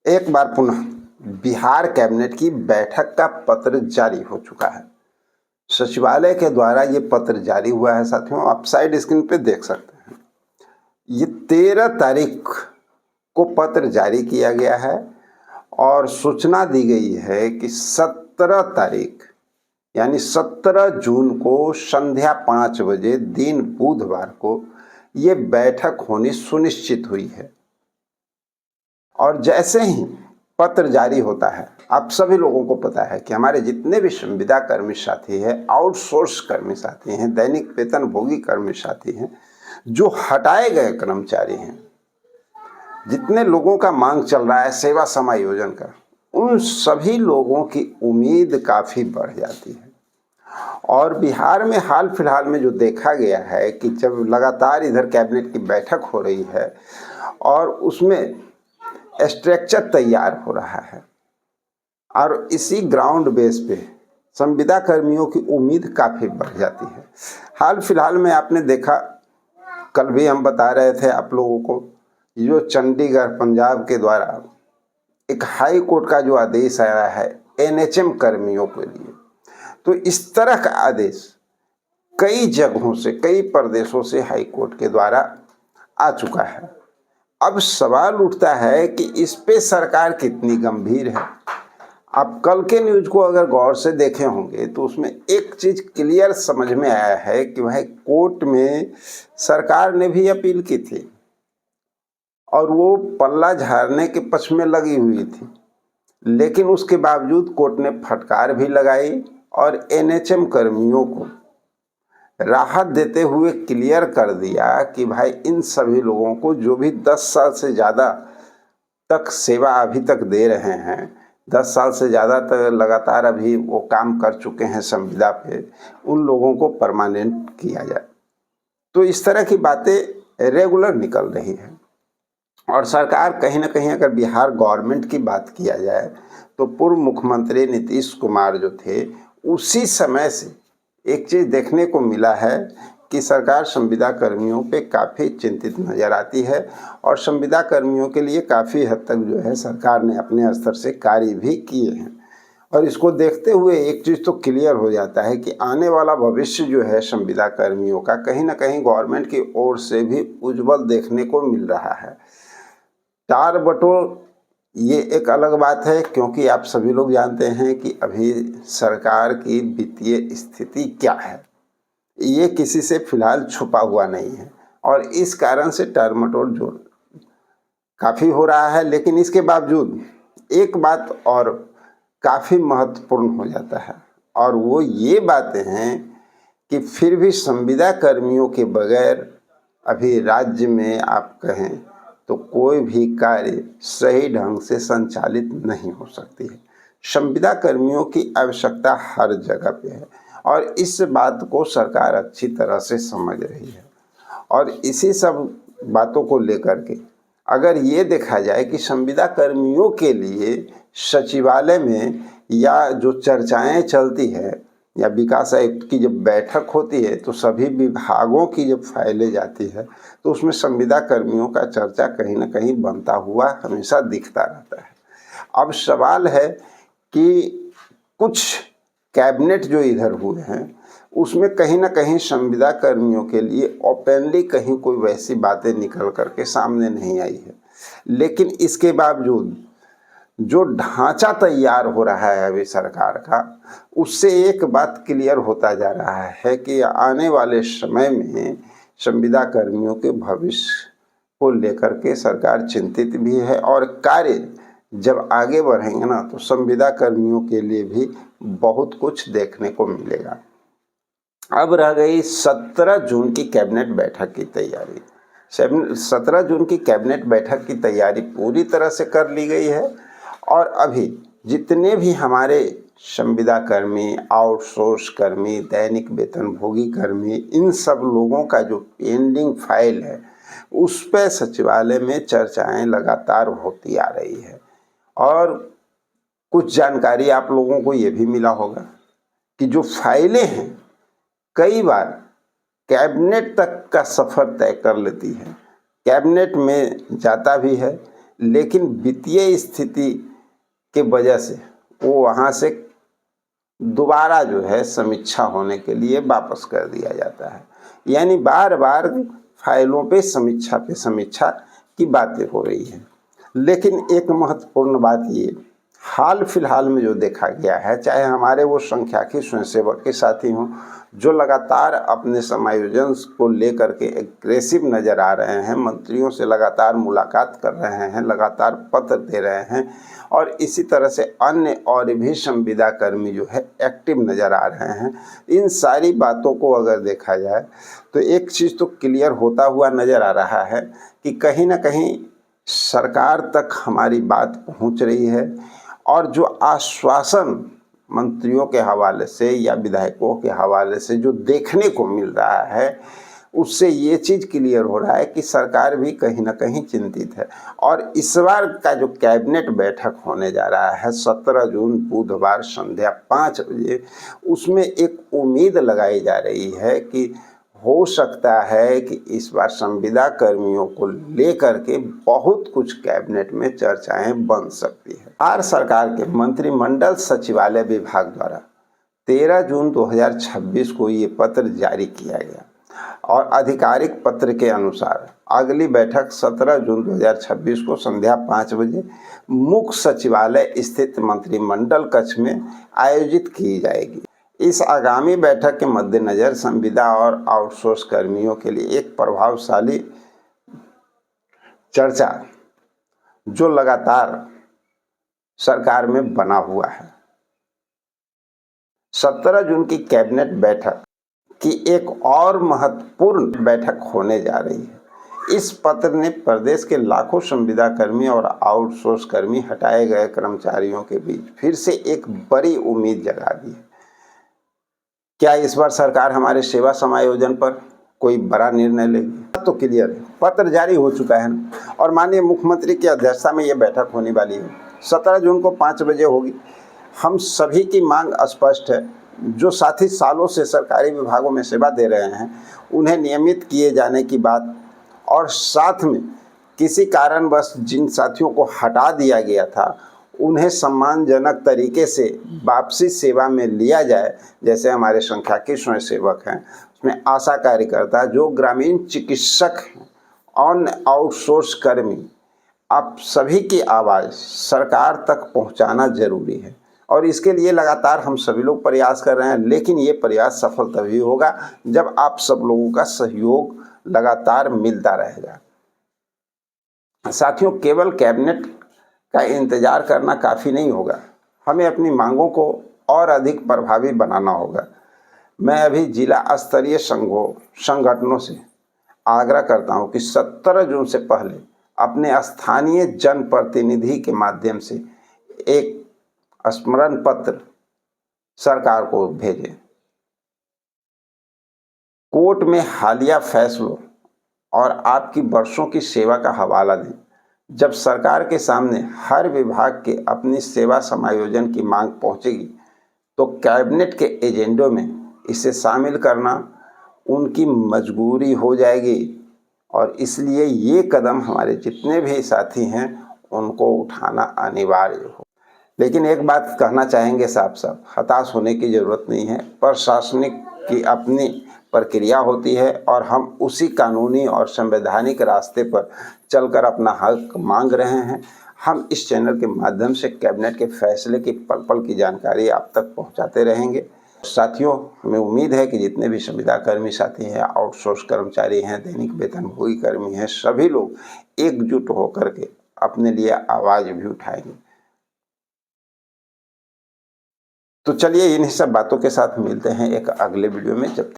एक बार पुनः बिहार कैबिनेट की बैठक का पत्र जारी हो चुका है। सचिवालय के द्वारा ये पत्र जारी हुआ है साथियों, आप साइड स्क्रीन पे देख सकते हैं। ये 13 तारीख को पत्र जारी किया गया है और सूचना दी गई है कि 17 तारीख यानी 17 जून को संध्या 5 बजे दिन बुधवार को ये बैठक होनी सुनिश्चित हुई है। और जैसे ही पत्र जारी होता है, आप सभी लोगों को पता है कि हमारे जितने भी संविदा कर्मी साथी हैं, आउटसोर्स कर्मी साथी हैं, दैनिक वेतन भोगी कर्मी साथी हैं, जो हटाए गए कर्मचारी हैं, जितने लोगों का मांग चल रहा है सेवा समायोजन का, उन सभी लोगों की उम्मीद काफ़ी बढ़ जाती है। और बिहार में हाल फिलहाल में जो देखा गया है कि जब लगातार इधर कैबिनेट की बैठक हो रही है और उसमें स्ट्रक्चर तैयार हो रहा है और इसी ग्राउंड बेस पे संविदा कर्मियों की उम्मीद काफ़ी बढ़ जाती है। हाल फिलहाल में आपने देखा, कल भी हम बता रहे थे आप लोगों को, जो चंडीगढ़ पंजाब के द्वारा एक हाई कोर्ट का जो आदेश आया है एनएचएम कर्मियों के लिए, तो इस तरह का आदेश कई जगहों से, कई प्रदेशों से हाई कोर्ट के द्वारा आ चुका है। अब सवाल उठता है कि इस पे सरकार कितनी गंभीर है। आप कल के न्यूज को अगर गौर से देखे होंगे तो उसमें एक चीज क्लियर समझ में आया है कि भाई कोर्ट में सरकार ने भी अपील की थी और वो पल्ला झाड़ने के पक्ष में लगी हुई थी, लेकिन उसके बावजूद कोर्ट ने फटकार भी लगाई और एनएचएम कर्मियों को राहत देते हुए क्लियर कर दिया कि भाई इन सभी लोगों को जो भी 10 साल से ज़्यादा तक सेवा अभी तक दे रहे हैं, 10 साल से ज़्यादा तक लगातार अभी वो काम कर चुके हैं संविदा पे, उन लोगों को परमानेंट किया जाए। तो इस तरह की बातें रेगुलर निकल रही है और सरकार कहीं ना कहीं, अगर बिहार गवर्नमेंट की बात किया जाए तो पूर्व मुख्यमंत्री नीतीश कुमार जो थे, उसी समय से एक चीज़ देखने को मिला है कि सरकार संविदा कर्मियों पे काफ़ी चिंतित नज़र आती है और संविदा कर्मियों के लिए काफ़ी हद तक जो है सरकार ने अपने स्तर से कार्य भी किए हैं। और इसको देखते हुए एक चीज़ तो क्लियर हो जाता है कि आने वाला भविष्य जो है संविदा कर्मियों का कहीं ना कहीं गवर्नमेंट की ओर से भी उज्जवल देखने को मिल रहा है। टार बटोर ये एक अलग बात है, क्योंकि आप सभी लोग जानते हैं कि अभी सरकार की वित्तीय स्थिति क्या है, ये किसी से फिलहाल छुपा हुआ नहीं है और इस कारण से टालमटोल जो काफ़ी हो रहा है। लेकिन इसके बावजूद एक बात और काफ़ी महत्वपूर्ण हो जाता है और वो ये बातें हैं कि फिर भी संविदा कर्मियों के बगैर अभी राज्य में आप कहें तो कोई भी कार्य सही ढंग से संचालित नहीं हो सकती है। संविदा कर्मियों की आवश्यकता हर जगह पे है और इस बात को सरकार अच्छी तरह से समझ रही है। और इसी सब बातों को लेकर के अगर ये देखा जाए कि संविदा कर्मियों के लिए सचिवालय में या जो चर्चाएं चलती है या विकास आयुक्त की जब बैठक होती है तो सभी विभागों की जब फाइलें जाती है तो उसमें संविदा कर्मियों का चर्चा कहीं ना कहीं बनता हुआ हमेशा दिखता रहता है। अब सवाल है कि कुछ कैबिनेट जो इधर हुए हैं उसमें कहीं ना कहीं संविदा कर्मियों के लिए ओपनली कहीं कोई वैसी बातें निकल करके सामने नहीं आई है, लेकिन इसके बावजूद जो ढांचा तैयार हो रहा है अभी सरकार का, उससे एक बात क्लियर होता जा रहा है कि आने वाले समय में संविदा कर्मियों के भविष्य को लेकर के सरकार चिंतित भी है और कार्य जब आगे बढ़ेंगे ना तो संविदा कर्मियों के लिए भी बहुत कुछ देखने को मिलेगा। अब रह गई 17 जून की कैबिनेट बैठक की तैयारी। 17 जून की कैबिनेट बैठक की तैयारी पूरी तरह से कर ली गई है और अभी जितने भी हमारे संविदा कर्मी, आउटसोर्स कर्मी, दैनिक वेतन भोगी कर्मी, इन सब लोगों का जो पेंडिंग फाइल है उस पर सचिवालय में चर्चाएं लगातार होती आ रही है। और कुछ जानकारी आप लोगों को ये भी मिला होगा कि जो फाइलें हैं कई बार कैबिनेट तक का सफ़र तय कर लेती है, कैबिनेट में जाता भी है लेकिन वित्तीय स्थिति के वजह से वो वहाँ से दोबारा जो है समीक्षा होने के लिए वापस कर दिया जाता है। यानी बार बार फाइलों पे समीक्षा की बातें हो रही हैं। लेकिन एक महत्वपूर्ण बात ये हाल फिलहाल में जो देखा गया है, चाहे हमारे वो संख्याकी स्वयंसेवक के साथी हों जो लगातार अपने समायोजन को लेकर के एग्रेसिव नज़र आ रहे हैं, मंत्रियों से लगातार मुलाकात कर रहे हैं, लगातार पत्र दे रहे हैं, और इसी तरह से अन्य और भी संविदा कर्मी जो है एक्टिव नज़र आ रहे हैं। इन सारी बातों को अगर देखा जाए तो एक चीज़ तो क्लियर होता हुआ नज़र आ रहा है कि कहीं ना कहीं सरकार तक हमारी बात पहुंच रही है, और जो आश्वासन मंत्रियों के हवाले से या विधायकों के हवाले से जो देखने को मिल रहा है, उससे ये चीज़ क्लियर हो रहा है कि सरकार भी कहीं ना कहीं चिंतित है। और इस बार का जो कैबिनेट बैठक होने जा रहा है 17 जून बुधवार संध्या 5 बजे, उसमें एक उम्मीद लगाई जा रही है कि हो सकता है कि इस बार संविदा कर्मियों को लेकर के बहुत कुछ कैबिनेट में चर्चाएं बन सकती है। बिहार सरकार के मंत्रिमंडल सचिवालय विभाग द्वारा 13 जून 2026 को ये पत्र जारी किया गया, और आधिकारिक पत्र के अनुसार अगली बैठक 17 जून 2026 को संध्या 5 बजे मुख्य सचिवालय स्थित मंत्रिमंडल कक्ष में आयोजित की जाएगी। इस आगामी बैठक के मद्देनज़र संविदा और आउटसोर्स कर्मियों के लिए एक प्रभावशाली चर्चा जो लगातार सरकार में बना हुआ है। 17 जून की कैबिनेट बैठक की एक और महत्वपूर्ण बैठक होने जा रही है। इस पत्र ने प्रदेश के लाखों संविदा कर्मी और आउटसोर्स कर्मी हटाए गए कर्मचारियों के बीच फिर से एक बड़ी उम्मीद जगा दी है। क्या इस बार सरकार हमारे सेवा समायोजन पर कोई बड़ा निर्णय लेगी? तो क्लियर है, पत्र जारी हो चुका है ना, और माननीय मुख्यमंत्री की अध्यक्षता में ये बैठक होने वाली है। 17 जून को 5 बजे होगी। हम सभी की मांग स्पष्ट है, जो साथी सालों से सरकारी विभागों में सेवा दे रहे हैं उन्हें नियमित किए जाने की बात, और साथ में किसी कारणवश जिन साथियों को हटा दिया गया था उन्हें सम्मानजनक तरीके से वापसी सेवा में लिया जाए। जैसे हमारे संख्याकी स्वयंसेवक हैं, उसमें आशा कार्यकर्ता, जो ग्रामीण चिकित्सक हैं, और आउटसोर्स कर्मी, आप सभी की आवाज़ सरकार तक पहुंचाना जरूरी है, और इसके लिए लगातार हम सभी लोग प्रयास कर रहे हैं। लेकिन ये प्रयास सफल तभी होगा जब आप सब लोगों का सहयोग लगातार मिलता रहेगा। साथियों, केवल कैबिनेट का इंतजार करना काफ़ी नहीं होगा, हमें अपनी मांगों को और अधिक प्रभावी बनाना होगा। मैं अभी जिला स्तरीय संगठनों से आग्रह करता हूं कि 17 जून से पहले अपने स्थानीय जनप्रतिनिधि के माध्यम से एक स्मरण पत्र सरकार को भेजें। कोर्ट में हालिया फैसलों और आपकी वर्षों की सेवा का हवाला दें। जब सरकार के सामने हर विभाग के अपनी सेवा समायोजन की मांग पहुंचेगी तो कैबिनेट के एजेंडों में इसे शामिल करना उनकी मजबूरी हो जाएगी, और इसलिए ये कदम हमारे जितने भी साथी हैं उनको उठाना अनिवार्य हो। लेकिन एक बात कहना चाहेंगे साफ साफ, हताश होने की ज़रूरत नहीं है। प्रशासनिक की अपनी प्रक्रिया होती है, और हम उसी कानूनी और संवैधानिक रास्ते पर चलकर अपना हक मांग रहे हैं। हम इस चैनल के माध्यम से कैबिनेट के फैसले की पल पल की जानकारी आप तक पहुंचाते रहेंगे। साथियों, हमें उम्मीद है कि जितने भी संविदा कर्मी साथी हैं, आउटसोर्स कर्मचारी हैं, दैनिक वेतनभोगी कर्मी हैं, सभी लोग एकजुट होकर के अपने लिए आवाज़ भी उठाएंगे। तो चलिए इन्हीं सब बातों के साथ मिलते हैं एक अगले वीडियो में। जब